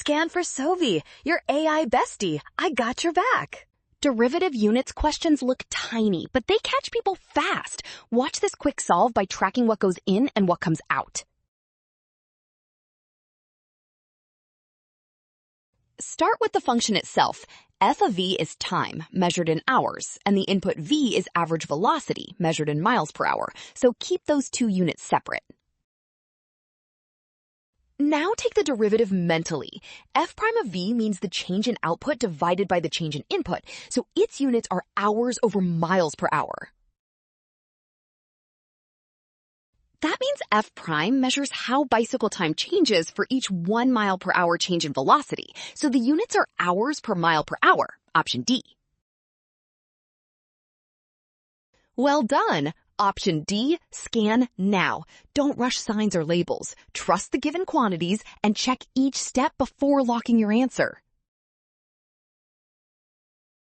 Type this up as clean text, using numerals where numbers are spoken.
Scan for Sovi, your AI bestie. I got your back. Derivative units questions look tiny, but they catch people fast. Watch this quick solve by tracking what goes in and what comes out. Start with the function itself. F of v is time, measured in hours, and the input v is average velocity, measured in miles per hour, so keep those two units separate. Now take the derivative mentally. F prime of v means the change in output divided by the change in input, so its units are hours over miles per hour. That means F prime measures how bicycle time changes for each 1 mile per hour change in velocity, so the units are hours per mile per hour, option D. Well done! Option D, scan now. Don't rush signs or labels. Trust the given quantities and check each step before locking your answer.